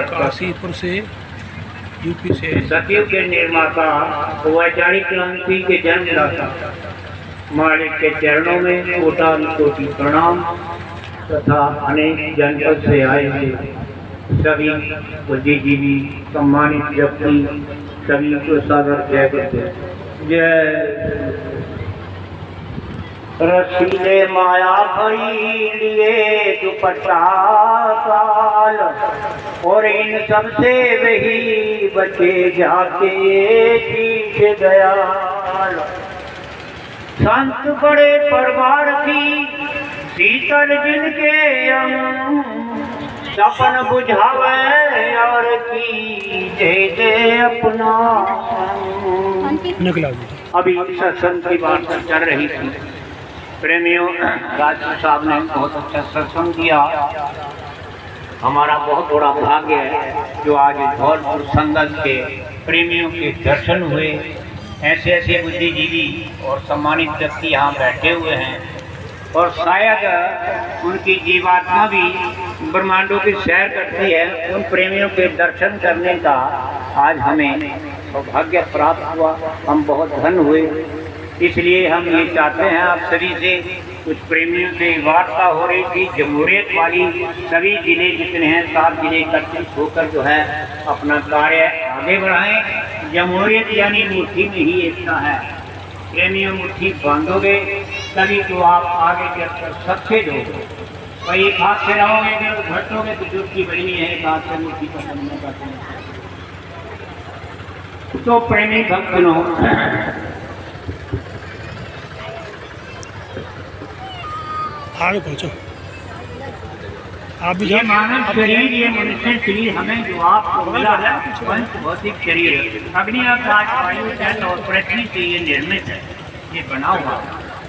काशीपुर से यूपी से सतयुग के निर्माता वैचारिक क्रांति के जन्मदाता मालिक के चरणों में कोटि प्रणाम तथा अनेक जनपद से आए हुए सभी बुद्धिजीवी सम्मानित व्यक्ति सभी को सादर जय करते जय। रसीले माया भरी लिए दुपट्टा काल और इन सब से वही बचे जाके ठीक दयाल। संत बड़े परिवार की शीतल जिनके सपन बुझावे और की दे अपना। अभी सत्संग की बात चल रही थी प्रेमियों, राजू साहब ने बहुत अच्छा सत्संग किया। हमारा बहुत बड़ा भाग्य है जो आज धौलपुर संगत के प्रेमियों के दर्शन हुए। ऐसे ऐसे बुद्धिजीवी और सम्मानित व्यक्ति यहाँ बैठे हुए हैं और शायद उनकी जीवात्मा भी ब्रह्मांडों की सैर करती है। उन प्रेमियों के दर्शन करने का आज हमें सौभाग्य प्राप्त हुआ, हम बहुत धन्य हुए। इसलिए हम ये चाहते हैं आप सभी से, कुछ प्रेमियों से वार्ता हो रही थी। जमहूरियत वाली सभी जिले जितने हैं 7 जिले एकत्रित होकर जो है अपना कार्य आगे बढ़ाएं। जमहूरियत यानी मुट्ठी में ही एकता है। प्रेमियों मुट्ठी बांधोगे तभी तो आप आगे चलकर सक्सेस होगे। और एक हाथ से रहोगे जब घटोगे तो चुटकी बड़ी है, एक हाथ से मुट्ठी पसंद न करते हैं। तो प्रेमी भक्तों आगे पहुँचो, आप भी ये मानव शरीर, ये मनुष्य शरीर हमें जो आपको मिला है पंच भौतिक शरीर अग्नि आकाश वायु जल और पृथ्वी से ये निर्मित है, ये बना हुआ।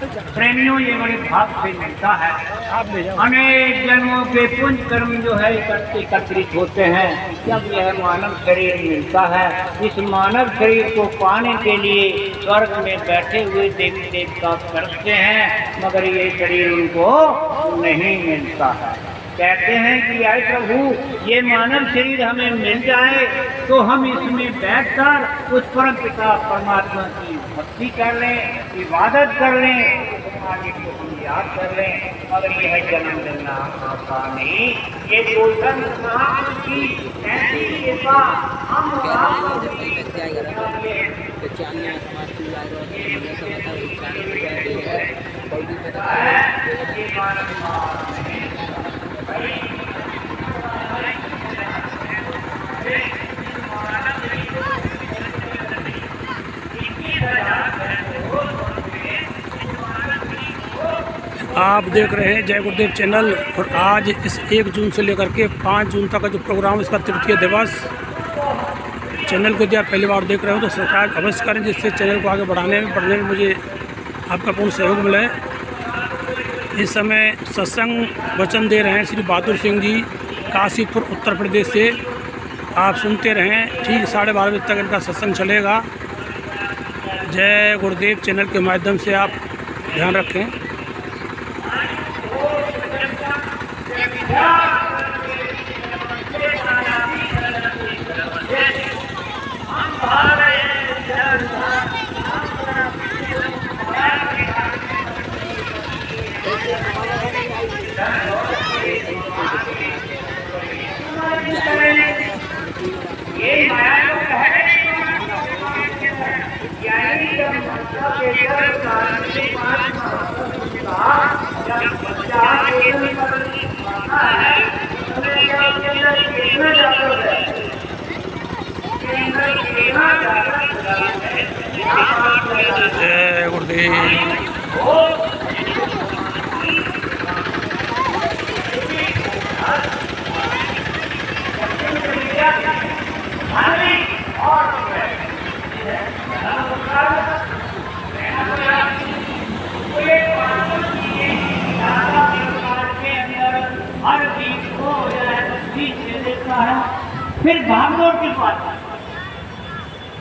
प्रेमियों ये बड़े भाग से मिलता है। अनेक जन्मों के पुण्य कर्म जो है एकत्रित होते हैं जब यह मानव शरीर मिलता है। इस मानव शरीर को पाने के लिए स्वर्ग में बैठे हुए देवी देवता करते हैं, मगर ये शरीर उनको नहीं मिलता है। कहते हैं कि आए प्रभु ये मानव शरीर हमें मिल जाए तो हम इसमें बैठकर उस परम पिता परमात्मा की भक्ति कर लें, इबादत कर लें, आगे को हम याद कर लें। मगर यह जन्म लेना आसान नहीं। ये गोल्डन की ऐसी कृपा हम आप देख रहे हैं जय गुरुदेव चैनल। और आज इस 1 जून से लेकर के 5 जून तक का जो प्रोग्राम, इसका तृतीय दिवस। चैनल को यदि आप पहली बार देख रहे हो तो सब्सक्राइब अवश्य करें, जिससे चैनल को आगे बढ़ाने में बढ़ने में मुझे आपका पूर्ण सहयोग मिले। इस समय सत्संग वचन दे रहे हैं श्री बहादुर सिंह जी काशीपुर उत्तर प्रदेश से। आप सुनते रहें, ठीक 12:30 बजे तक इनका सत्संग चलेगा। जय गुरुदेव चैनल के माध्यम से आप ध्यान रखें। जय गुरुदेव। फिर भागदौड़ की बात,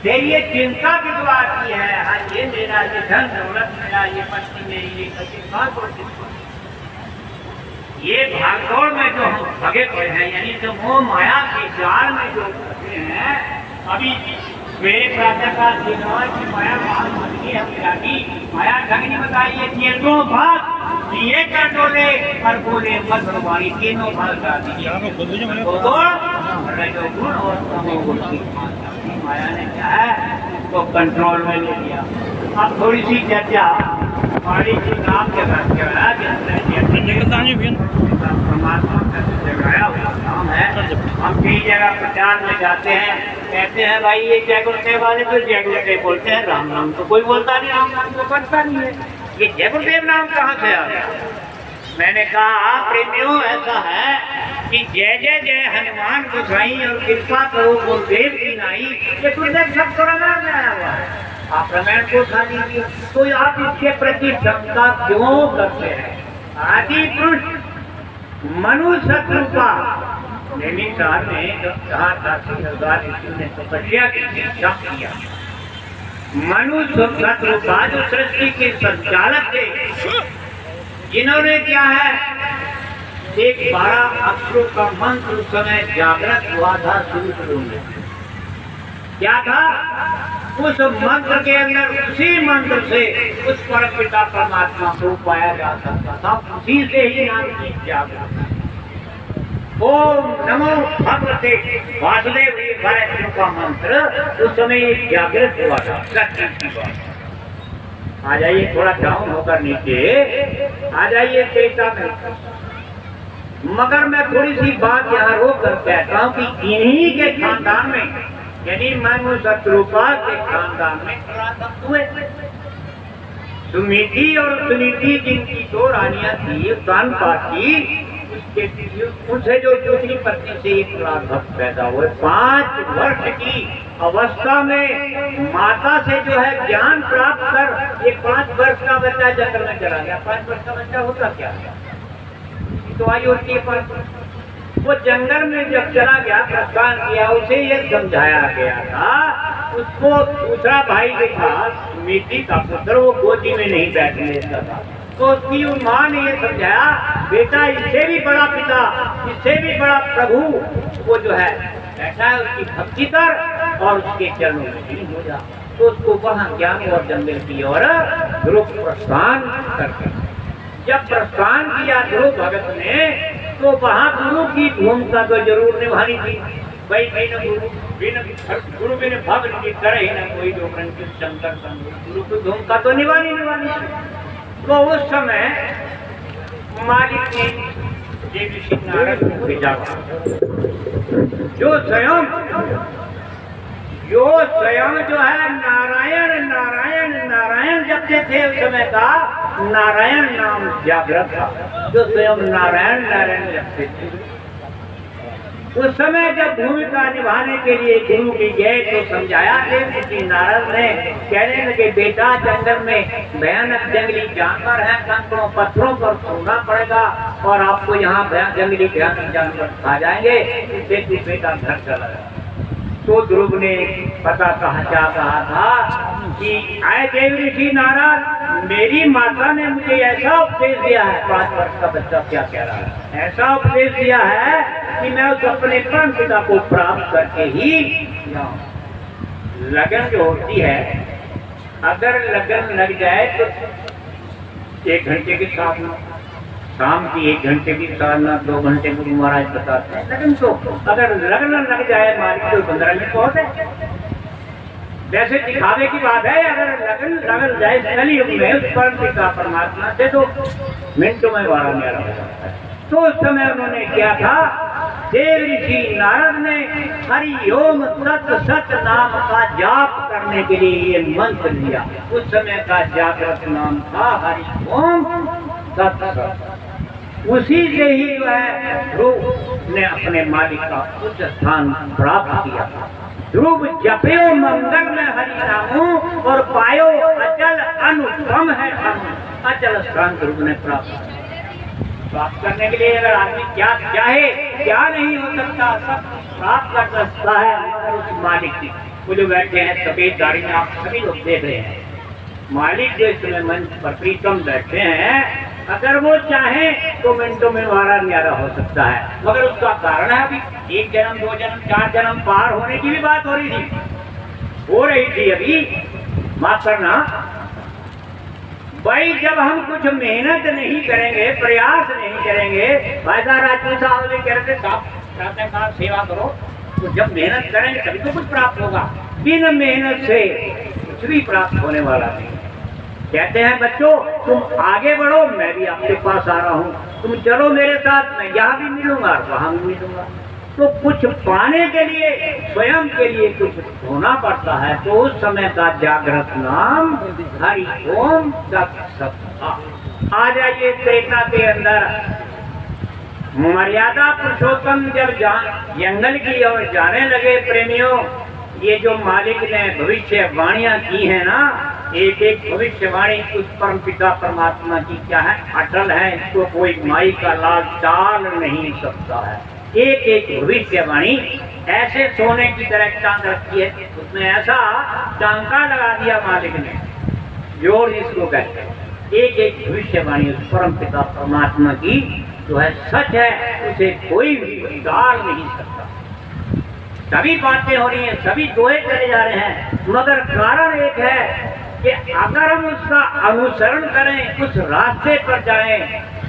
फिर ये चिंता की बात की है। हाँ ये मेरा, ये धन दौलत मेरा, ये पत्नी मेरी, ये भागदौड़ की बात। ये भागदौड़ में जो हम भगे पड़े हैं, यानी जो मोह माया के जाल में जो फंसे हैं, अभी मेरे प्रातःकाल की माया बाहर बनी है, माया ढंग नहीं बताइए। तीनों भाग ये कर डोले और बोले मत भगवानी, तीनों भाग डाल दीजिए। रजोगुण और तमोगुण की माया ने क्या है तो कंट्रोल में ले लिया। अब थोड़ी सी चर्चा हमारी जो नाम के साथ परमात्मा का जगाया हुआ नाम है। हम कई जगह प्रचार में जाते हैं, कहते हैं भाई ये जय गुरुदेव वाले तो जय गुरुदेव बोलते हैं, राम नाम तो कोई बोलता नहीं, राम नाम तो करता नहीं है। ये जय गुरुदेव नाम कहाँ से आ गया? मैंने कहा प्रेमियों ऐसा है कि जय जय जय हनुमान गोसाई और कृपा करो गुरुदेव की नाई, ये गुरुदेव सब तो रामायण में आया हुआ है। आप रामायण को उठा लीजिए, तो आप इसके प्रति शंका क्यों करते हैं? आदि पुरुष मनु शत्रुपा नैनीताल में जब कहा था ने तपस्या किया, मनु शत्रुपा जो सृष्टि के संचालक थे, जिन्होंने क्या है एक 12 अक्षरों का मंत्र उस समय जागृत हुआ था शुरू में। क्या था उस मंत्र के अंदर? उसी मंत्र से उस परम पिता परमात्मा को पाया जा सकता था, उसी से ही नाम की जागृत। ओम नमो भगवते वासुदेव का मंत्र उस समय जागृत हुआ था। आ जाइए थोड़ा डाउन होकर नीचे आ जाइए पेटा में। मगर मैं थोड़ी सी बात यहाँ रोक कर कहता हूँ कि इन्हीं के खानदान में, यानी मनु शत्रुपा के खानदान में हुए सुमिति और सुनीति, जिनकी 2 रानियां थी कानपात की, उनसे जो दूसरी पत्नी से एक भक्त पैदा हुए। 5 वर्ष की अवस्था में माता से जो है ज्ञान प्राप्त कर एक 5 वर्ष का बच्चा जंगल में चला गया। 5 वर्ष का बच्चा होता क्या तो आयु होती है 5 वर्ष। वो जंगल में जब चला गया, प्रस्थान किया, उसे ये समझाया गया था, उसको दूसरा भाई के पास मिट्टी का पुत्र वो गोदी में नहीं बैठने देता था, तो उसकी माँ ने ये समझाया बेटा इससे भी बड़ा पिता, इससे भी बड़ा प्रभु वो जो है बैठा है, उसकी भक्ति कर और उसके चरणों में लीन हो जा। तो उसको वहाँ ज्ञान और जंगल की ओर ध्रुव प्रस्थान करके जब प्रस्थान किया ध्रुव भगत ने, तो वहाँ गुरु की भूमिका तो जरूर निभानी थी। भाई गुरु बिन भक्त करे न कोई जो शंकर गुरु की भूमिका तो निभानी थी। तो उस समय मालिक ने देवी श्री नारद को भेजा, जो स्वयं जो है नारायण नारायण नारायण जपते थे। उस समय का नारायण नाम जागृत था, जो स्वयं नारायण नारायण जपते थे। उस समय जब भूमिका निभाने के लिए गुरु की गए तो समझाया देव श्री नारद ने, कहने लगे बेटा जंगल में भयानक जंगली जानवर है, कंकड़ों पत्थरों पर सोना पड़ेगा और आपको यहाँ जंगली भयानक जानवर खा जाएंगे, इससे तू बेटा घर चला जाए। तो ध्रुव ने पता कहा था कि आए देव ऋषि नारद, मेरी माता ने मुझे ऐसा उपदेश दिया है, 5 वर्ष का बच्चा क्या कह रहा है, ऐसा उपदेश दिया है कि मैं उस अपने परम पिता को प्राप्त करके ही जाऊं। लगन जो होती है, अगर लगन लग जाए तो 1 घंटे के साथ में, शाम की 1 घंटे की साधना 2 घंटे गुरु महाराज बताते हैं। लेकिन तो अगर लगन लग जाए मालिक तो 15 मिनट बहुत है। वैसे दिखावे की बात है, अगर लगन जाए कलयुग में उस परम पिता परमात्मा से तो मिनटों में 12 मेरा हो जाता है। तो उस समय उन्होंने क्या था, देव ऋषि नारद ने हरि ओम सत सत नाम का जाप करने के लिए ये मंत्र दिया। उस समय का जागृत नाम था हरि ओम सत सत। उसी से ही जो है ध्रुव ने अपने मालिक का उच्च स्थान प्राप्त किया। ध्रुव जपयो मंगल में हरि नामो और पायो अचल अनुपम है अचल स्थान ध्रुव ने प्राप्त करने के लिए अगर आदमी क्या चाहे क्या नहीं हो सकता, सब प्राप्त कर सकता है उस मालिक की। वो जो बैठे हैं सफेद गाड़ी में, आप सभी लोग देख रहे हैं, मालिक जो इस समय मंच पर प्रीतम बैठे हैं, अगर वो चाहे तो मिनटों में मारा न्यारा हो सकता है, मगर उसका कारण है अभी 1 जन्म 2 जन्म 4 जन्म पार होने की भी बात हो रही थी अभी। माफ करना भाई, जब हम कुछ मेहनत नहीं करेंगे, प्रयास नहीं करेंगे, भाई राजपूत साहब ने कह रहे थे साहब सेवा करो, तो जब मेहनत करेंगे तभी तो कुछ प्राप्त होगा। बिना मेहनत से कुछ भी प्राप्त होने वाला नहीं। कहते हैं बच्चों तुम आगे बढ़ो, मैं भी आपके पास आ रहा हूँ, तुम चलो मेरे साथ, मैं यहाँ भी मिलूंगा वहां भी मिलूंगा। तो कुछ पाने के लिए, स्वयं के लिए कुछ होना पड़ता है, तो उस समय का जागृत नाम हरि ओम तत्सत। आ जाइए त्रेता के अंदर। मर्यादा पुरुषोत्तम जब जंगल की ओर जाने लगे प्रेमियों, ये जो मालिक ने भविष्यवाणियां की है ना, एक एक भविष्यवाणी उस परम पिता परमात्मा की क्या है, अटल है, इसको कोई माई का लाल टाल नहीं सकता है। एक एक भविष्यवाणी ऐसे सोने की तरह चांद रखी है, उसमें ऐसा टांका लगा दिया मालिक ने, जोर जिसको कहते हैं। एक एक भविष्यवाणी उस परम पिता परमात्मा की जो है सच है, उसे कोई भी टाल नहीं सकता। सभी बातें हो रही हैं, सभी दोहे चले जा रहे हैं, मगर कारण एक है कि अगर हम उसका अनुसरण करें, उस रास्ते पर जाएं,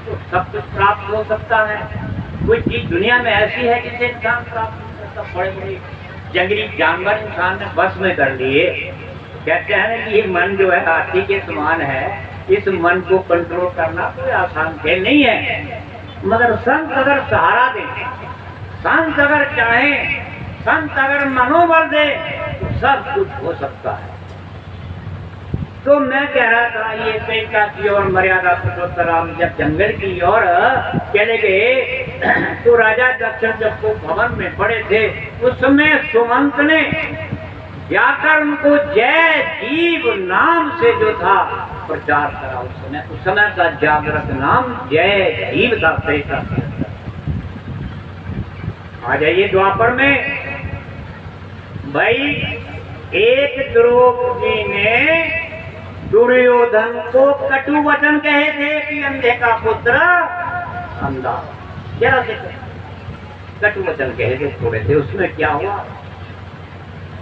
तो सब कुछ प्राप्त हो सकता है। कोई चीज दुनिया में ऐसी है जिसे इंसान प्राप्त कर सकता। बड़े बड़े जंगली जानवर इंसान ने बस में कर लिए। कहते हैं कि ये मन जो है हाथी के समान है, इस मन को कंट्रोल करना कोई आसान खेल नहीं है। मगर संत अगर सहारा दे, संत अगर चाहे, संत अगर मनोबल दे, तो सब कुछ हो सकता है। तो मैं कह रहा था ये त्रेता की ओर मर्यादा पुरुषोत्तम जब जंगल की ओर चले गए, तो राजा दक्ष जब वो भवन में पड़े थे, उस समय सुमंत ने जाकर उनको जय जीव नाम से जो था प्रचार करा। उस समय का जागृत नाम जय जीव था त्रेता। आ जाइए द्वापर में। भाई एक द्रौपदी ने दुर्योधन को कटु वचन कहे थे कि अंधे का पुत्र अंधा, जरा से कटु वचन कहे थे, थोड़े थे। उसमें क्या हुआ,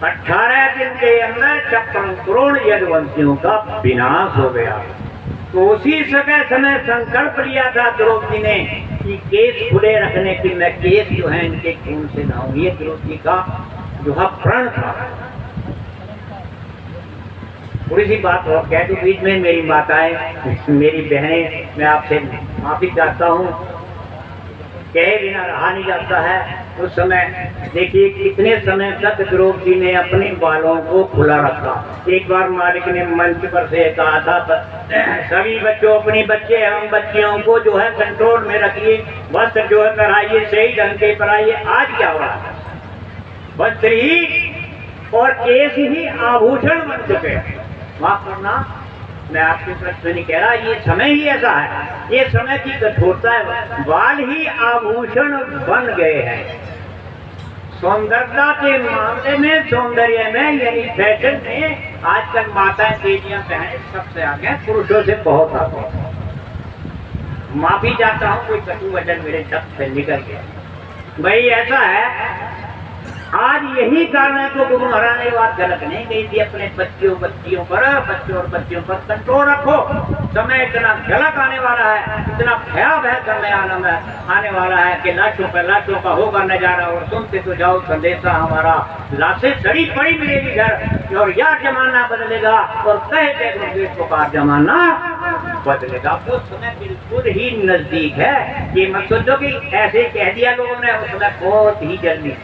18 दिन के अंदर 56 करोड़ यदुवंशियों का विनाश हो गया। तो उसी समय संकल्प लिया था द्रौपदी ने कि केस खुले रखने की, मैं केस जो है इनके खून से नहाऊं। ये द्रौपदी का जो है प्रण था। थोड़ी सी बात और कह दूं बीच में, मेरी माताएं, मेरी बहनें, मैं आपसे माफी चाहता हूँ, कहे बिना रहा नहीं जाता है। उस समय देखिए कितने समय तक द्रौपदी ने अपने बालों को खुला रखा। एक बार मालिक ने मंच पर से कहा था सभी बच्चों अपनी बच्चे एवं बच्चियों को जो है कंट्रोल में रखिए, वस्त्र जो है कराइए सही ढंग के पराइए। आज क्या हो रहा है, वस्त्र ही और केस ही आभूषण बन चुके हैं। माफ करना, मैं आपके प्रश्न नहीं कह रहा, ये समय ही ऐसा है, ये समय की कठोरता है। बाल ही आभूषण बन गए हैं। सौंदर्यता के मामले में, सौंदर्य में, यानी फैशन में आजकल माताएं बेटियां बहनें सबसे आगे, पुरुषों से बहुत आगे। माफी चाहता हूँ कोई कटु वचन मेरे शब्द से निकल गया। भाई ऐसा है, आज यही कारण है तो गुरु महाराज ने बात गलत नहीं कही थी। अपने बच्चों और बच्चियों पर कंट्रोल रखो। समय इतना गलत आने वाला है, इतना भयावह समय आने वाला है कि लाशों का होगा नजारा। और सुनते तो जाओ संदेशा हमारा, लाशें सड़ी पड़ी मिलेगी घर, और यह जमाना बदलेगा और कहते पुकार जमाना बदलेगा। वो समय बिल्कुल ही नजदीक है। ये मत सोचो कि ऐसे कह दिया लोगों ने, उस समय बहुत ही जल्दी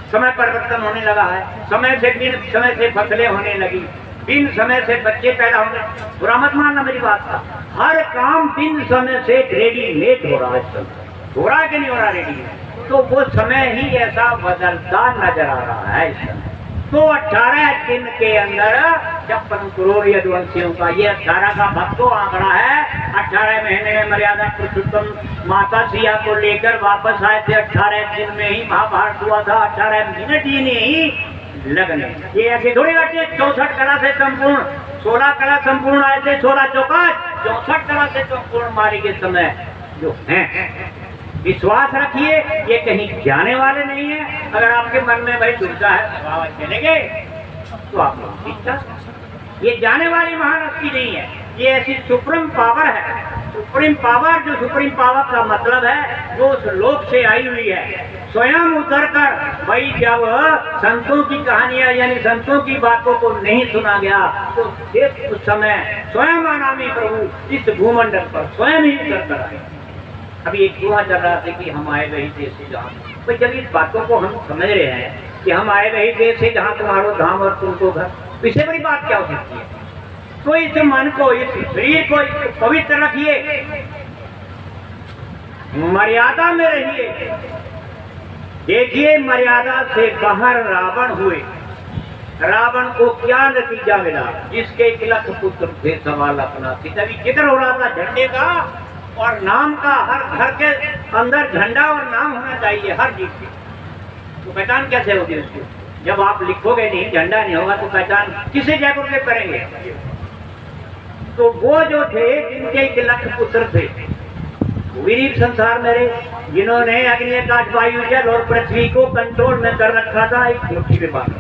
समय परिवर्तन होने लगा है। समय से फसलें होने लगी, बिन समय से बच्चे पैदा होंगे। बुरा मत मानना मेरी बात का, हर काम बिन समय से रेडीमेड हो रहा है। हो रहा है कि नहीं हो रहा रेडीमेड? तो वो समय ही ऐसा बदलता नजर आ रहा है इस समय। तो 18 दिन के अंदर 56 करोड़ यदुवंशियों का, ये 18 का भक्तों आंकड़ा है। 18 महीने में मर्यादा पुरुषोत्तम माता सिया को लेकर वापस आए थे। 18 दिन में ही महाभारत हुआ था। 18 मिनट ही नहीं लगने, ये ऐसे थोड़ी बातें। 64 कला से संपूर्ण, 16 कला संपूर्ण आए थे। 16 चौका 64 कला से संपूर्ण मारी के समय जो हैं। विश्वास रखिए, ये कहीं जाने वाले नहीं है। अगर आपके मन में भाई दुर्गा है बाबा चलेंगे तो आप लोग ठीक था। ये जाने वाली महान हस्ती नहीं है, ये ऐसी सुप्रीम पावर है। सुप्रीम पावर, जो सुप्रीम पावर का मतलब है जो उस लोक से आई हुई है, स्वयं उतर कर भाई जब संतों की कहानियां यानी संतों की बातों को नहीं सुना गया तो सिर्फ उस समय स्वयं अनामी प्रभु इस भूमंडल पर स्वयं ही उतर कर आए। अभी एक दुआ चल रहा था कि हम आए वही देश से जहाँ, भाई जब इस बातों को हम समझ रहे हैं कि हम आए वही देश से जहाँ तुम्हारो धाम और तुमको घर, इससे बड़ी बात क्या हो सकती है। तो इस मन को, इस शरीर को पवित्र रखिए, मर्यादा में रहिए। देखिए मर्यादा से बाहर रावण हुए, रावण को क्या नतीजा मिला, जिसके 1 लाख पुत्र थे 1.25 लाख नाती। तभी जिक्र हो रहा था झंडे का और नाम का, हर घर के अंदर झंडा और नाम होना चाहिए हर चीज की। तो पहचान कैसे होगी उसकी? जब आप लिखोगे नहीं, झंडा नहीं होगा तो पहचान किसे जयपुर में करेंगे? तो वो जो थे जिनके 1 लाख पुत्र थे, वीर संसार मेरे, जिन्होंने अग्नि आकाश वायु जल और पृथ्वी को कंट्रोल में कर रखा था एक मुट्ठी में बांध,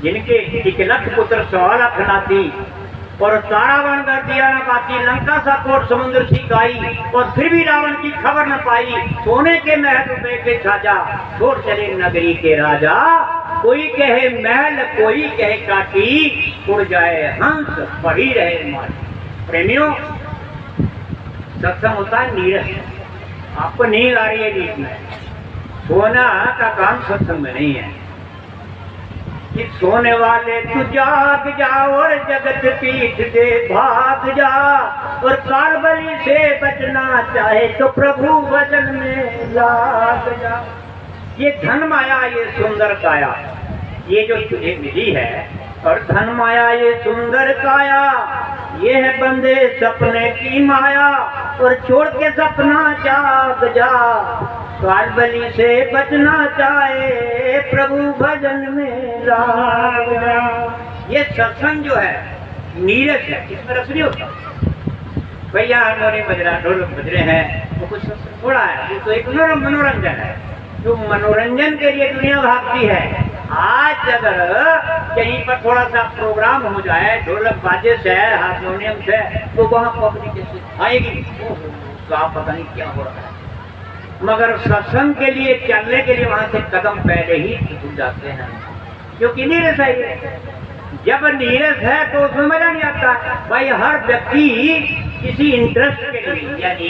जिनके 1 लाख पुत्र 1.25 लाख नाती और सारा वन कर दिया न पाती, लंका सा कोट समुद्र सी गाई और फिर भी रावण की खबर न पाई। सोने के महल रुपए के साजा, छोड़ चले नगरी के राजा। कोई कहे महल, कोई कहे काटी, उड़ जाए हंस, पड़ी रहे माटी। प्रेमियों, सत्संग होता है नीरस। आपको नींद आ रही है बीच में, सोना का काम सत्संग में नहीं है। सोने वाले तू जाग जा और जगत पीठ दे भाग जा, और काल बलि से बचना चाहे तो प्रभु वचन में लाग जा। ये धन माया, ये सुंदर काया, ये जो तुझे मिली है, और धन माया ये सुंदर काया, ये है बंदे सपने की माया, और छोड़ के सपना जाग जा। काल बलि से बचना चाहे प्रभु भजन में लाग जा। ये सत्संग जो है नीरस है, इसमें रस नहीं होता। भैया हारमोनी बज रहा, ढोलक बज रहे हैं, तो कुछ थोड़ा है, ये तो एक मनोरंजन है। जो मनोरंजन के लिए दुनिया भागती है, आज अगर कहीं पर थोड़ा सा प्रोग्राम हो जाए ढोलक बाजे से, हारमोनियम से, तो वहाँ पब्लिक आएगी, तो आप पता नहीं क्या हो रहा है। मगर सत्संग के लिए चलने के लिए वहां से कदम पहले ही छूट जाते हैं, क्योंकि नीरस है। जब नीरस है तो उसमें मजा नहीं आता। भाई हर व्यक्ति किसी इंटरेस्ट के लिए, यानी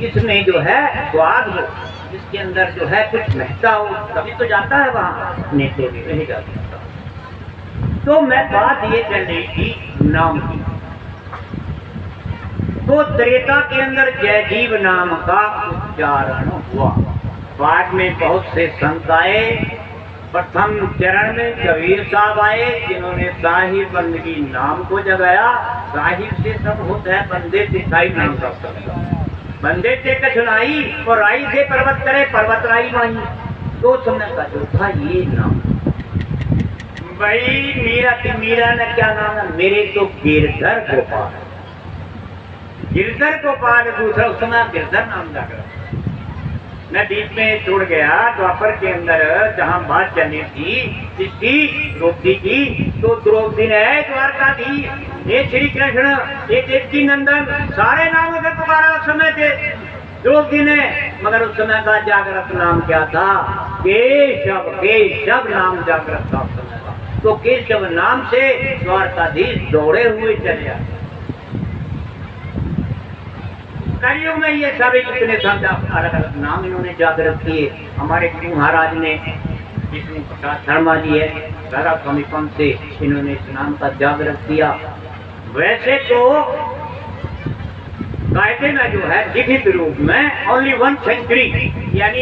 इसमें जो है स्वाद हो, इसके अंदर जो है कुछ महता हो, तभी तो जाता है वहाँ, नेते भी नहीं जाता। तो मैं बात ये चल रही थी नाम की। तो त्रेता के अंदर जयजीव नाम का उच्चारण हुआ। बाद में बहुत से संत आए। प्रथम चरण में कबीर साहब आए, जिन्होंने साहिब बंदगी नाम को जगाया। साहिब से सब होता है, बंदे से साहिब नाम का बंदे से कठिनाई और राई से पर्वत करे, पर्वत राई माही। तो समय का जो था ये नाम। भाई मीरा ने क्या नाम है? मेरे तो गिरधर गोपाल, गिरधर गोपाल दूसरा, उस समय गिरधर नाम जाकर मैं बीच में छोड़ गया। द्वापर के अंदर जहाँ बात चलनी थी जिसकी द्रौपदी की, तो द्रौपदी ने द्वारकाधीश, ये श्री कृष्ण, ये देवकी नंदन, सारे नामों से पुकारा उस समय थे द्रौपदी ने। मगर उस समय का जागृत नाम क्या था? केशव, केशव नाम जागृत था उस समय का। तो केशव नाम से द्वारकाधीश दौड़े हुए चले आए। कलयुग में ये सभी कितने अलग अलग नाम इन्होंने जागृत किए। हमारे गुरु महाराज ने, विष्णु प्रसाद शर्मा जी है, राधा स्वामी पंत से, इन्होंने इस नाम का जागृत किया। वैसे तो कायदे में जो है लिखित रूप में ओनली 1 सेंचुरी, यानी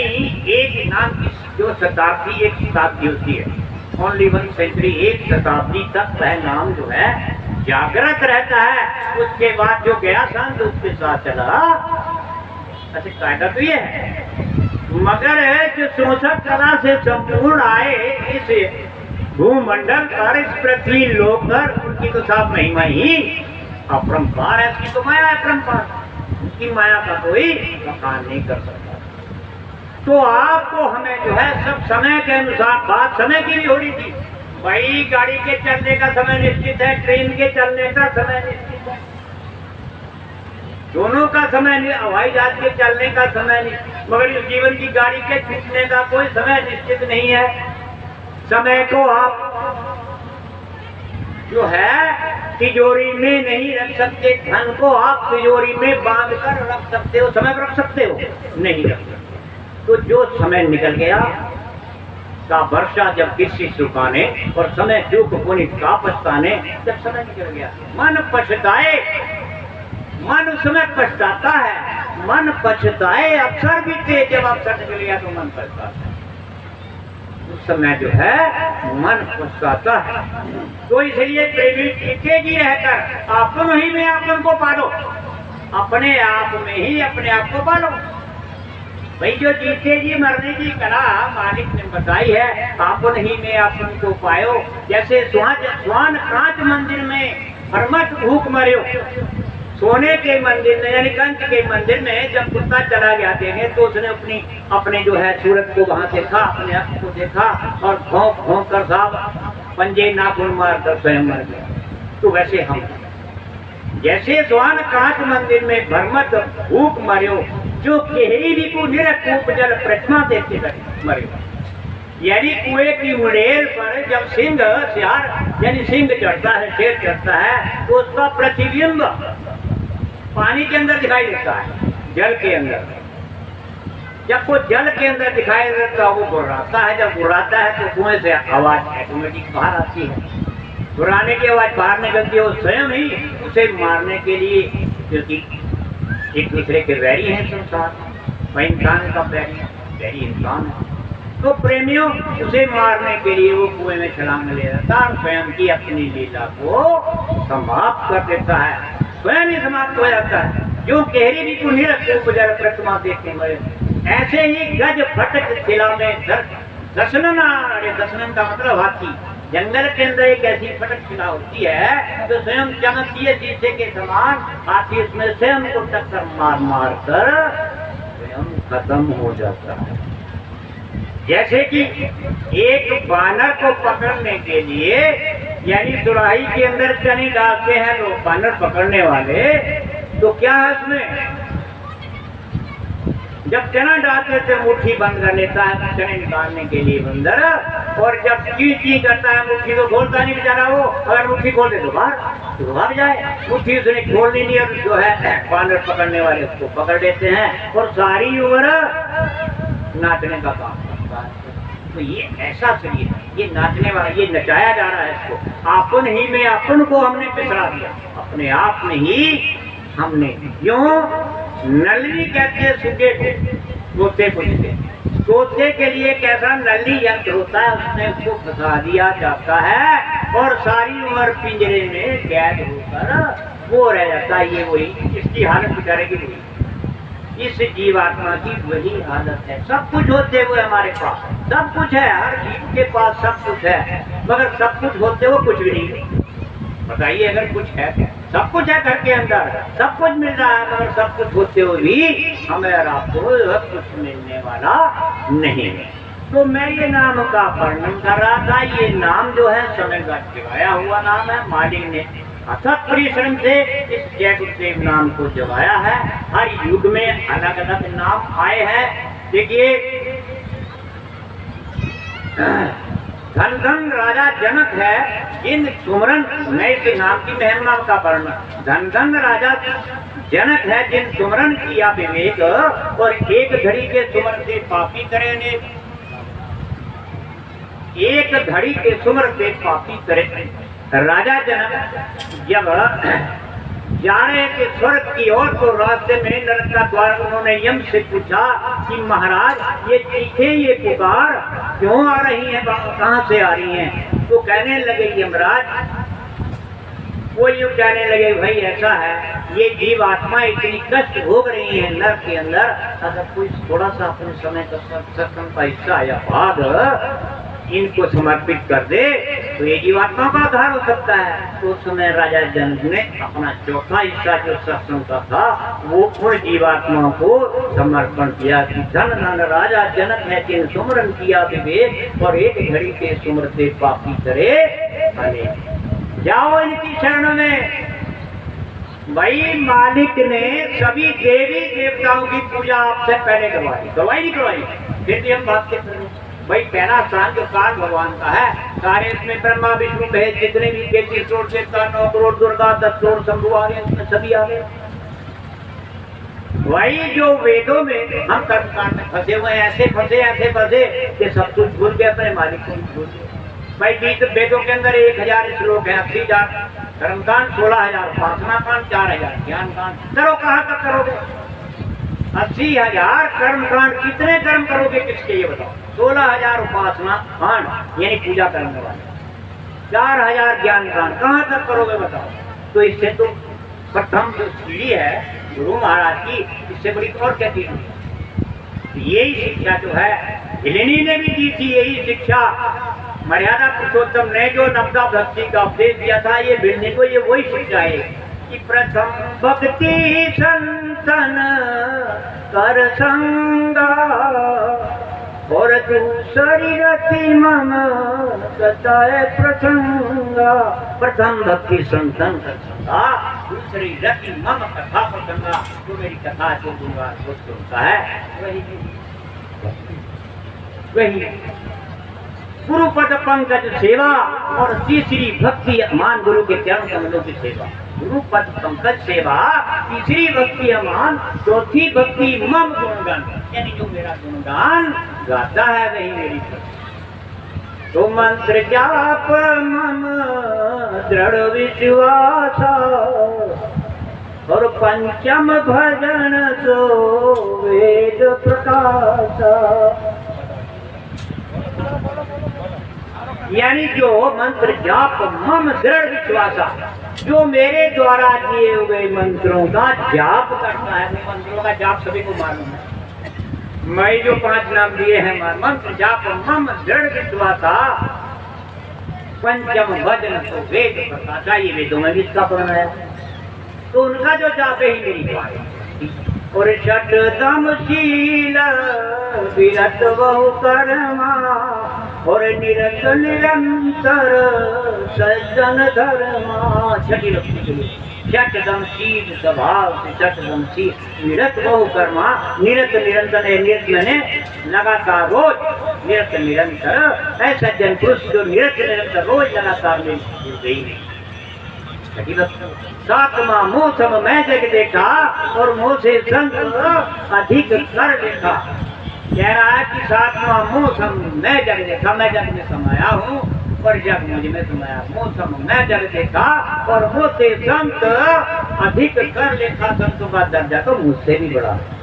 एक नाम की जो शताब्दी, एक शताब्दी होती है, ओनली 1 सेंचुरी, एक शताब्दी तक वह नाम जो है जागृत रहता है। उसके बाद जो गया संत उसके साथ चला। अच्छा कायदा तो ये है, मगर जो 64 कला से संपूर्ण आए इस भूमंडल पर, इस पृथ्वी लोक पर, उनकी तो साफ महिमा ही अपरंपार है, उसकी तो माया है अपरंपार। उसकी माया का कोई मकान नहीं कर सकता। तो आपको हमें जो है सब समय के अनुसार, बात समय की भी हो रही थी भाई, गाड़ी के चलने का समय निश्चित है, ट्रेन के चलने का समय निश्चित है, दोनों का समय नहीं, हवाई जहाज के चलने का समय नहीं, मगर इस जीवन की गाड़ी के छूटने का कोई समय निश्चित नहीं है। समय को आप जो है तिजोरी में नहीं रख सकते, धन को आप तिजोरी में बांध कर रख सकते हो, समय पर रख सकते हो नहीं रख सकते। तो जो समय निकल गया का वर्षा जब किसी सुखाने और समय दुख पुनित का पछताने, जब समय निकल गया मन पछताए, मन उस समय पछताता है, मन पछताए अवसर बीते, जब अवसर निकल गया तो मन पछताता है, उस समय जो है मन पछताता है। तो इसलिए प्रेमी टीके जी रहकर अपन ही में अपन को पालो, अपने आप में ही अपने आप को पालो भाई। जो जीते जी मरने की कला मालिक ने बताई है, अपन ही में अपन को पायो। जैसे स्वान कांच मंदिर में हरमत भूख मरियो, सोने के मंदिर में यानी कंच के मंदिर में जब कुत्ता चला गया देखे तो उसने अपने जो है सूरत को वहां देखा, अपने आप को देखा और भौंक भौंक कर साहब पंजे नाखून मार कर स्वयं मर गया। तो वैसे हम जैसे स्वान कांच मंदिर में भरमत भूख मरियो, जो केहरी भी को निरकूप जल प्रतिमा देखते मरे, यानी कुएं की मुड़ेल पर जब सिंह सियार यानी सिंह चढ़ता है, शेर चढ़ता है, तो उसका प्रतिबिंब पानी के अंदर दिखाई देता है, जल के अंदर। जब वो जल के अंदर दिखाई देता है वो गुर्राता है, जब गुर्राता है तो कुएं से आवाज ऑटोमेटिक बाहर आती है, गुर्राने की आवाज बाहर निकलती है, वो स्वयं ही उसे मारने के लिए, क्योंकि एक दूसरे के वैरी हैं संसार, वह इंसान का वैरी इंसान है। तो प्रेमियों उसे मारने के लिए वो कुएं में छलांग ले जाता है, स्वयं की अपनी लीला को समाप्त कर देता है, स्वयं ही समाप्त हो जाता है। जो केहरी भी को निरकूप जल प्रतिमा देखते मरे, ऐसे ही गज फटक खिला में दर्शनन का मतलब हाथी, जंगल के अंदर एक ऐसी फटक खिला होती है जो स्वयं चमकती है शीशे के समान, हाथी उसमें स्वयं को टक्कर मार मार कर स्वयं खत्म हो जाता है। जैसे कि एक बानर को पकड़ने के लिए यानी सुराही के अंदर चने डालते हैं लोग बानर पकड़ने वाले, तो क्या है उसमें जब चना डालते थे मुट्ठी बंद कर लेता है चने निकालने के लिए बंदर, और जब ची करता है मुट्ठी तो खोलता नहीं बेचारा वो, अगर मुट्ठी खोल दे तो भाग जाए, मुट्ठी उसने खोलनी नहीं, और जो है बानर पकड़ने वाले उसको पकड़ लेते हैं और सारी उम्र नाचने का काम करता है। तो ये ऐसा शरीर है, ये नाचने वाला, ये नचाया जा रहा है इसको, अपन ही में अपन को हमने पिछड़ा दिया, अपने आप में ही हमने। क्यों? नलनी कहते हैं सूखे को, तोते को देते, तोते के लिए कैसा नली यंत्र होता है, उसमें उसको फंसा दिया जाता है और सारी उम्र पिंजरे में कैद होकर वो रह जाता है। ये वही इसकी हालत बेचारे की वही, इस जीवात्मा की वही हालत है। सब कुछ होते हुए हमारे पास सब कुछ है, हर जीव के पास सब कुछ है, मगर सब कुछ होते हुए कुछ भी नहीं। बताइए, अगर कुछ है, सब कुछ है घर के अंदर, सब कुछ मिल रहा है, मगर सब कुछ होते हुए भी हमें और आपको कुछ मिलने वाला नहीं है। तो मैं ये नाम का वर्णन कर रहा था। ये नाम जो है समय का जगाया हुआ नाम है, मालिक ने अथक परिश्रम से इस जय गुरुदेव नाम को जगाया है। हर युग में अलग अलग नाम आए हैं। देखिए, धन धन राजा जनक है इन सुमरन, मैं इस नाम की महिमा का वर्णन, धन धन राजा जनक है जिन सुमरन किया विवेक, और एक घड़ी के सुमर से पापी करे ने, एक घड़ी के सुमर से पापी करे। राजा जनक जब जा रहे थे स्वर्ग की ओर, तो रास्ते में नरक का द्वार उन्होंने यम से पूछा कि महाराज ये चीखें, ये पुकार क्यों आ रही हैं, कहाँ से आ रही हैं? तो कहने लगे यमराज, वो यूँ कहने लगे, भाई ऐसा है, ये जीव आत्मा इतनी कष्ट भोग रही है नरक के अंदर, अगर कोई थोड़ा सा अपने समय का सत्संग का हिस्सा या भाग इनको समर्पित कर दे तो ये जीवात्मा का उद्धार हो सकता है। तो उस समय राजा जनक ने अपना चौथा हिस्सा जो सत्संग का था वो उन जीवात्माओं को समर्पण किया कि धन धन राजा जनक है जिन सुमरन किया विवेक और एक घड़ी के सुमरते पापी करे भले। जाओ इनकी शरण में। भाई मालिक ने सभी देवी देवताओं की पूजा आपसे पहले करवाई नहीं करवाई, फिर भी हम बात करते हैं। भाई पहला स्थान जो काल भगवान का है, सारे इसमें ब्रह्मा विष्णु महेश जितने भी 33 करोड़ देवता 9 करोड़ दुर्गा 10 करोड़ शंभु आ गए, उसमें सभी आ गए। वही जो वेदों में हम कर्मकांड में फंसे हुए हैं, ऐसे फंसे कि सब कुछ भूल गए, अपने मालिक को भूल गए। भाई गीत वेदों के अंदर 1000 श्लोक है, 80,000 कर्मकांड, 16,000 उपासना कांड, 4,000 ज्ञान कांड। करो कहाँ तक करोगे? 80,000 कर्मकांड, कितने कर्म करोगे किसके ये बताओ? 16,000 उपासना कांड यानी पूजा करने वाले, 4,000 ज्ञान कांड, कहाँ तक करोगे बताओ? तो इससे तो प्रथम जो सीढ़ी है गुरु महाराज की, इससे बड़ी और क्या चीज? यही शिक्षा जो है हिलिनी ने भी दी थी, यही शिक्षा मर्यादा पुरुषोत्तम ने जो नवदा भक्ति का उपदेश दिया था, ये भिलनी को ये वही शिक्षा है कि प्रथम भक्ति संतन कर संगा और दूसरी रति मम कथाए प्रसंगा। प्रथम भक्ति संतन कर संगा, दूसरी रति मम कथा प्रसंगा। जो मेरी कथा जो दूंगा वो सुनता है वही गुरु पद पंकज सेवा और तीसरी भक्ति अमान गुरु के चरण कमलों की सेवा। गुरु पद पंकज सेवा, तीसरी भक्ति अमान, चौथी भक्ति मम गुणगान, यानी जो मेरा गुणगान गाता है वही मेरी भक्ति। तो मंत्र जाप मम दृढ़ विश्वास और पंचम भजन सो वेद प्रकाश। यानी जो मंत्र जाप मम दृढ़ विश्वासा, जो मेरे द्वारा दिए हुए मंत्रों का जाप करता है, मंत्रों का जाप सभी को मालूम है। मैं जो 5 नाम दिए हैं, मंत्र जाप मम दृढ़ विश्वासा पंचम भजन तो वेद प्रकाशा, ये वेदों में भी इसका वर्णन है। तो उनका जो जाप है ही मेरी द्वारा। और षटदमशील विरत बहु कर्मा और निरत निरंतर सज्जन धर्मा। छठी भक्ति के लिए षटदमशील स्वभाव से, षटदमशील निरत बहु कर्मा, निरत निरंतर निरत मैंने लगातार रोज, निरत निरंतर ऐसा सज्जन पुरुष जो निरत निरंतर रोज लगातार में गई। सातवां मौसम मैं जग देखा और मोह से संत अधिक कर देखा। कह रहा है कि 7वां मौसम मैं जग देखा, मैं जग में समाया हूँ और जग मुझ में समाया। मौसम मैं जग देखा और मोह से संत अधिक कर देखा। संतों का दर्जा तो मुझसे भी बड़ा है।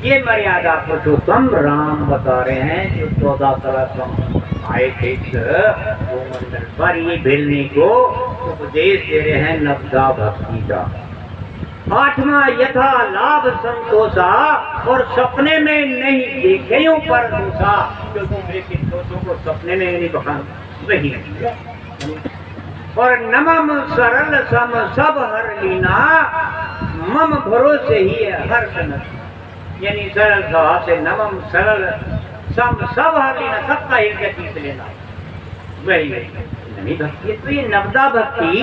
ये मर्यादा पुरुषोत्तम राम बता रहे हैं, जो 14 तरह आए थे वो मंदिर पर। ये भिलनी को उपदेश दे रहे हैं नवदा भक्ति का। 8वां यथा लाभ संतोषा और सपने में नहीं देखे पर दोषा, जो दूसरे के दोषों को सपने में नहीं बखान वही। और नमम सरल सम सब हर लीना, मम भरोसे ही है हर सन। यानी सरल स्वभाव से नमम सरल सब हर लेना, सबका हृदय जीत लेना, वही नहीं भक्ति। तो ये नवदा भक्ति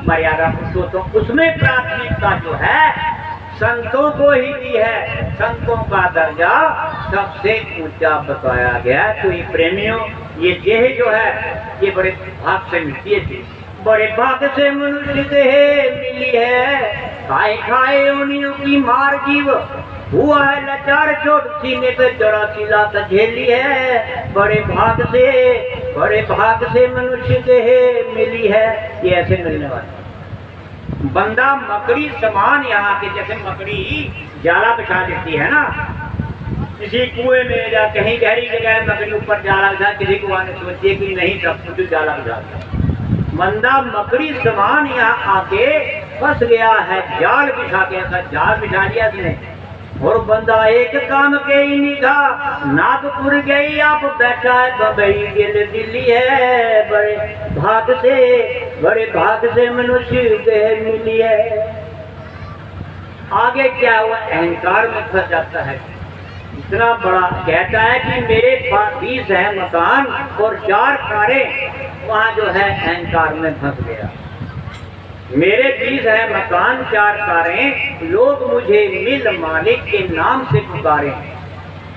मर्यादा पुरुषोत्तम, उसमें प्राथमिकता जो है संतों को ही दी है। संतों का दर्जा सबसे ऊंचा बताया गया। तो ये प्रेमियों, ये देह जो है ये बड़े भाग से मिलती है, बड़े भाग से मनुष्य देह मिली है। खाए खाए उन्हीं की मार जीव हुआ है लाचार, चोट सीने पे जड़ा सिला झेली है। बड़े भाग से मनुष्य देह मिली है। ये ऐसे मिलने वाले बंदा मकड़ी समान, यहाँ के जैसे मकड़ी जाला बिछा देती है ना, किसी कुएं में या कहीं गहरी जगह मकड़ी ऊपर जाला बिछा, किसी को आने सोचे कि नहीं सब कुछ जाला बिछा दिया। बंदा मकड़ी समान यहाँ आके फंस गया है, जाल बिछा के, ऐसा जाल बिछा दिया इसने और बंदा एक काम के ही निभा, नागपुर गई आप बैठा है बम्बई गिल दिल्ली है, बड़े भाग से मनुष्य के मिली है। आगे क्या हुआ, अहंकार में फंस जाता है। इतना बड़ा कहता है कि मेरे पास 20 है मकान और 4 कारें, वहां जो है अहंकार में फंस गया। मेरे 20 है मकान 4 कारें, लोग मुझे मिल मालिक के नाम से पुकारे,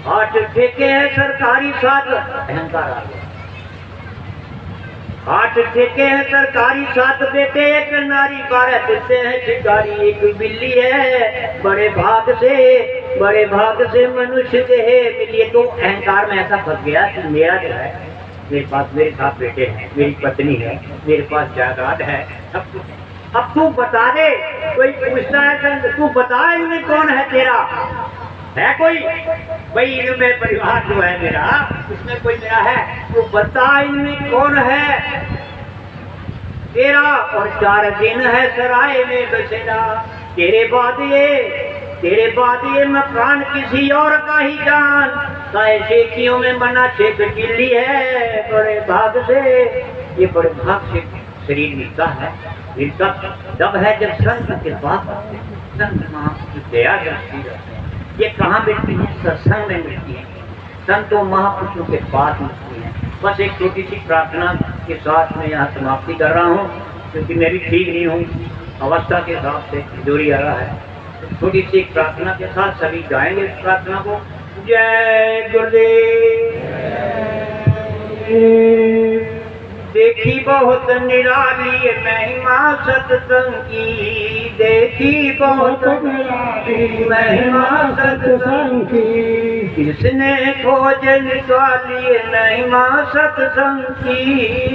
8 ठेके हैं सरकारी 7, अहंकार आ गया। 8 ठेके हैं सरकारी 7 बेटे, 1 नारी, 12 देते हैं शिकारी, 1 बिल्ली है, बड़े भाग से मनुष्य देह मिलिए। तो अहंकार में ऐसा फंस गया कि मेरा जो है, मेरे पास मेरे 7 बेटे हैं, मेरी पत्नी है, मेरे पास जायदाद है, सब कुछ। अब तू बता दे, कोई पूछता है तू बता इनमें कौन है तेरा, है कोई भाई इनमें परिवार जो है मेरा, उसमें कोई मेरा है, तू बता इनमें कौन है तेरा। और 4 दिन है सराय में बसेरा, तेरे बाद ये मकान किसी और का ही जान, साए शेखियों में मना शेख दिल्ली है, बड़े भाग से शरीर मिलता है। इनका जब है जब संत के पास संत महापुरुष दया दृष्टि रहते हैं। ये कहाँ मिलती है, सत्संग में मिलती है, संतों महापुरुषों के पास मिलती है। बस एक छोटी सी प्रार्थना के साथ मैं यहाँ समाप्ति कर रहा हूँ, क्योंकि मैं भी ठीक नहीं हूँ, अवस्था के हिसाब से कमजोरी आ रहा है। तो छोटी सी एक प्रार्थना के साथ सभी गाएंगे इस प्रार्थना को। जय गुरुदेव। देखी बहुत निराली महिमा सत्संग की, देखी बहुत निराली महिमा सत्संग की, जिसने खोज निकाली महिमा सत्संग की,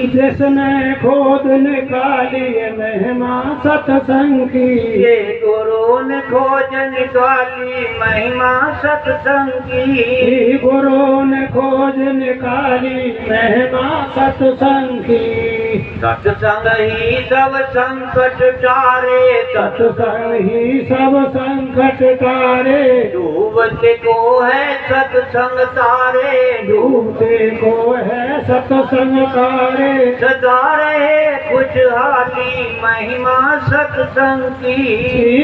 जिसने खोज निकाली महिमा सत्संग की, ये गुरु ने खोज निकाली महिमा सत्संग की, गुरु ने खोज निकाली महिमा सत्संग। सत्संग ही सब संकट टारे, सत्संग ही सब संकट टारे, डूबते को है सत्संग तारे, डूबते को है सत्संग तारे, सदा रहे खुशहाली महिमा सत्संग की,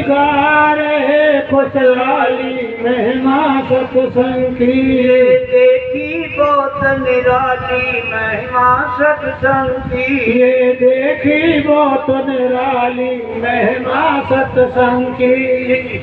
गा रहे खुशहाली महिमा सत्संग की, देखी बहुत निराली महिमा सत्संग की, ये देखी बहुत निराली महिमा सत्संग की।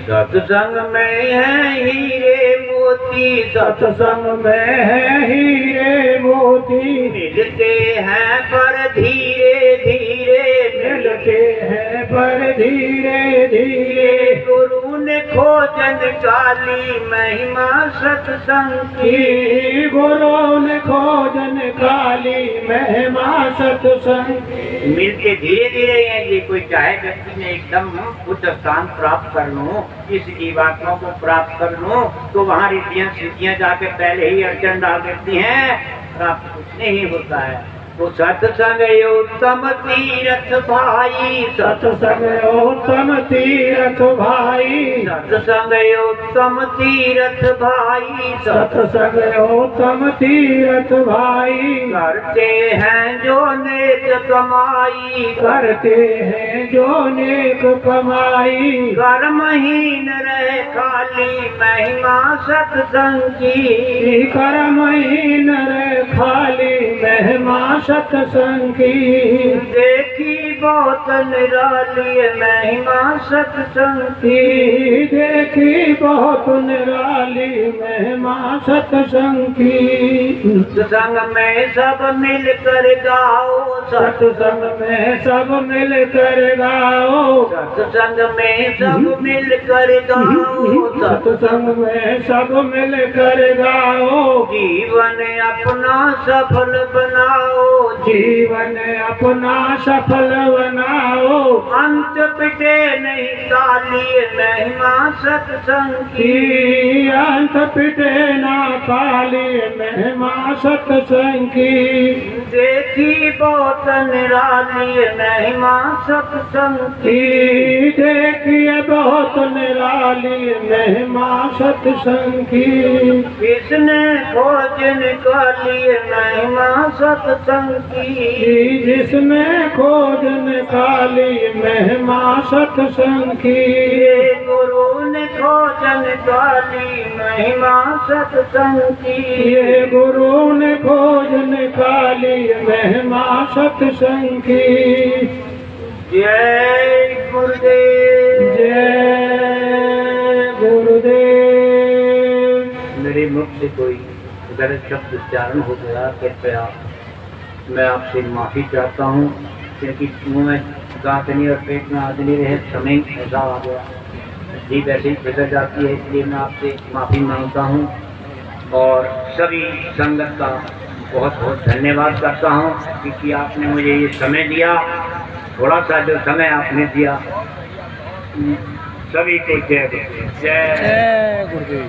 सत्संग में है हीरे मोती, सत्संग में है हीरे मोती, मिलते हैं पर धीरे धीरे, मिलते हैं पर धीरे धीरे, गुरु ने खोज निकाली महिमा सत्संग की, गुरु ने खोज निकाली महिमा सत्संग। मिलके धीरे धीरे ये कोई चाहे व्यक्ति में एकदम उच्च स्थान प्राप्त कर लूं, इस जीवात्मा को प्राप्त कर लूं, तो वहाँ रिद्धियां सिद्धियां जाके पहले ही अड़चन डाल देती हैं, प्राप्त कुछ नहीं होता है। तो सत्संग उत्तम तीरथ भाई, सत्संग उत्तम तीरथ भाई, सत्संग उत्तम तीरथ भाई, सत्संग उत्तम तीरथ भाई, करते हैं जो नेक कमाई, करते हैं जो नेक कमाई, कर्महीन रहे खाली महिमा सत्संग की, कर्महीन रहे खाली महिमा सत्संग की, देखी बहुत निराली महिमा सत्संग की, देखी बहुत निराली महिमा सत्संग की। सत्संग में सब मिलकर गाओ, सत्संग में सब मिलकर गाओ, सत्संग में सब मिलकर गाओ, सत्संग में सब मिलकर गाओ, जीवन अपना सफल बनाओ, जीवन अपना सफल बनाओ, अंत पिटे नहीं ताली महिमा सत्संग की, अंत पिटे ना ताली महिमा सत्संग की, देखी बहुत निराली महिमा सत्संग की, देखिए बहुत निराली निराली महिमा सत्संग की। किसने खोज निकाली महिमा सत्संग की। जिसने खोज निकाली महिमा सत्संग की। ये गुरु ने खोज निकाली महिमा सत्संग की। ये गुरु ने खोज निकाली महिमा सत्संग की। जय गुरुदेव। जय गुरुदेव। मेरे मुख से कोई गलत शब्द उच्चारण हो गया, कृपया मैं आपसे माफ़ी चाहता हूँ, क्योंकि मुँह में दांत नहीं और पेट में आदमी रहे, समय ऐसा आ गया, जीभ ऐसे ही बिगड़ जाती है, इसलिए मैं आपसे माफ़ी मांगता हूँ। और सभी संगत का बहुत बहुत धन्यवाद करता हूँ, क्योंकि आपने मुझे ये समय दिया, थोड़ा सा जो समय आपने दिया। सभी को जय गुरुदेव। जय गुरुदेव।